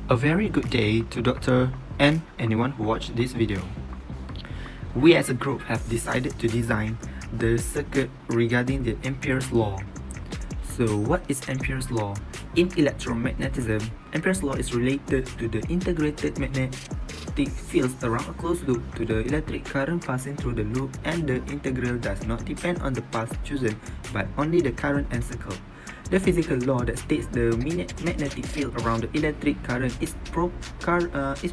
A very good day to Doctor and anyone who watched this video. We as a group have decided to design the circuit regarding the Ampere's law. So what is Ampere's law? In electromagnetism, Ampere's law is related to the integrated magnetic fields around a closed loop to the electric current passing through the loop, and the integral does not depend on the path chosen but only the current and circle. The physical law that states the magnetic field around the electric current is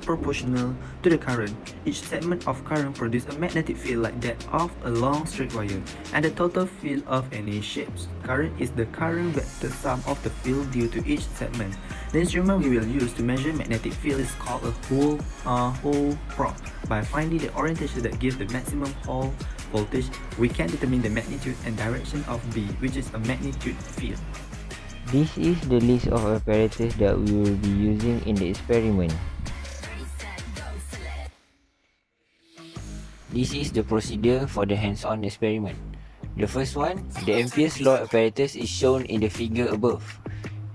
proportional to the current. Each segment of current produces a magnetic field like that of a long straight wire, and the total field of any shapes current is the current vector sum of the field due to each segment. The instrument we will use to measure magnetic field is called a Hall probe. By finding the orientation that gives the maximum Hall voltage, we can determine the magnitude and direction of B, which is a magnitude field. This is the list of apparatus that we will be using in the experiment. This is the procedure for the hands-on experiment. The first one, the Ampere's law apparatus, is shown in the figure above.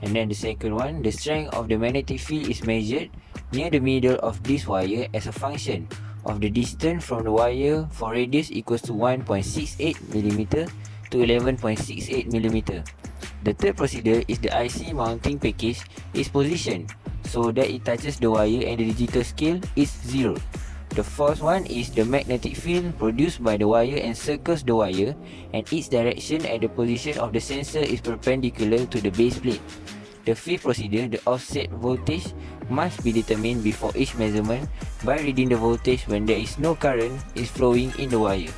And then the second one, the strength of the magnetic field is measured near the middle of this wire as a function of the distance from the wire for radius equals to 1.68 mm to 11.68 mm. The third procedure is the IC mounting package is positioned so that it touches the wire and the digital scale is 0. The fourth one is the magnetic field produced by the wire encircles the wire, and its direction at the position of the sensor is perpendicular to the base plate. The fifth procedure, the offset voltage, must be determined before each measurement by reading the voltage when there is no current is flowing in the wire.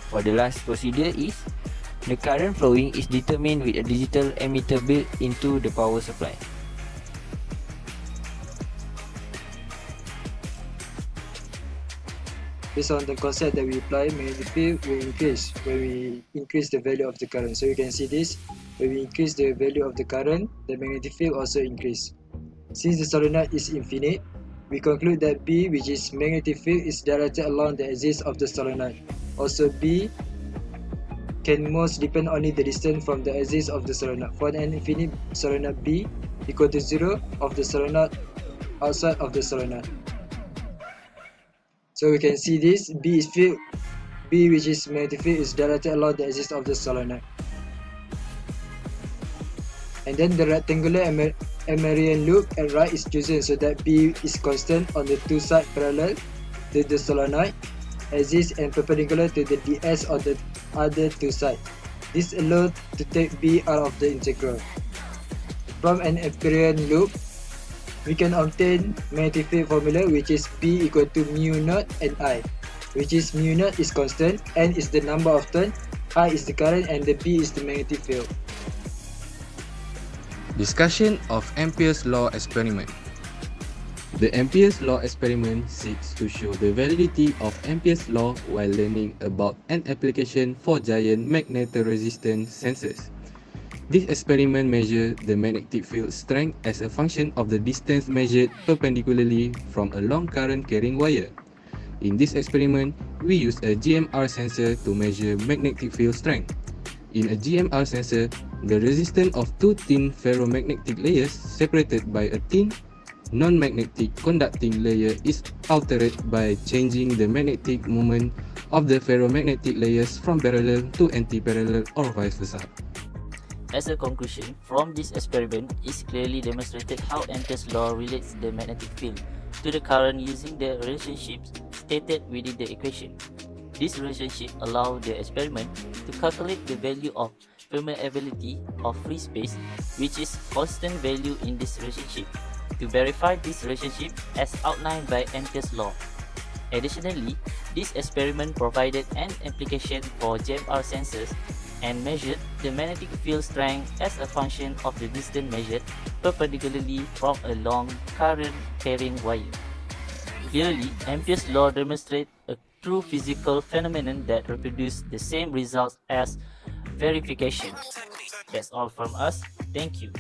For the last procedure is the current flowing is determined with a digital ammeter built into the power supply. Based on the concept that we apply, magnetic field will increase when we increase the value of the current. So you can see this, when we increase the value of the current, the magnetic field also increase. Since the solenoid is infinite, we conclude that B, which is magnetic field, is directed along the axis of the solenoid. Also B can most depend only the distance from the axis of the solenoid. For an infinite solenoid, B equal to 0 of the solenoid outside of the solenoid. So we can see this, B which is magnetic field, is directed along the axis of the solenoid. And then the rectangular Amperian loop at right is chosen so that B is constant on the two sides parallel to the solenoid axis and perpendicular to the DS on the other two sides. This allows to take B out of the integral. From an Amperian loop, we can obtain magnetic field formula, which is B equal to mu naught and I, which is mu naught is constant, N is the number of turns, I is the current, and the B is the magnetic field. Discussion of Ampere's law experiment. The Ampere's law experiment seeks to show the validity of Ampere's law while learning about an application for giant magnetoresistant sensors. This experiment measures the magnetic field strength as a function of the distance measured perpendicularly from a long current carrying wire. In this experiment, we use a GMR sensor to measure magnetic field strength. In a GMR sensor, the resistance of two thin ferromagnetic layers separated by a thin non-magnetic conducting layer is altered by changing the magnetic moment of the ferromagnetic layers from parallel to anti-parallel or vice versa. As a conclusion, from this experiment is clearly demonstrated how Ampere's law relates the magnetic field to the current using the relationships stated within the equation. This relationship allows the experiment to calculate the value of permeability of free space, which is constant value in this relationship, to verify this relationship as outlined by Ampere's law. Additionally, this experiment provided an application for GMR sensors and measured the magnetic field strength as a function of the distance measured perpendicularly from a long current carrying wire. Clearly, Ampere's law demonstrates a true physical phenomenon that reproduces the same results as verification. That's all from us. Thank you.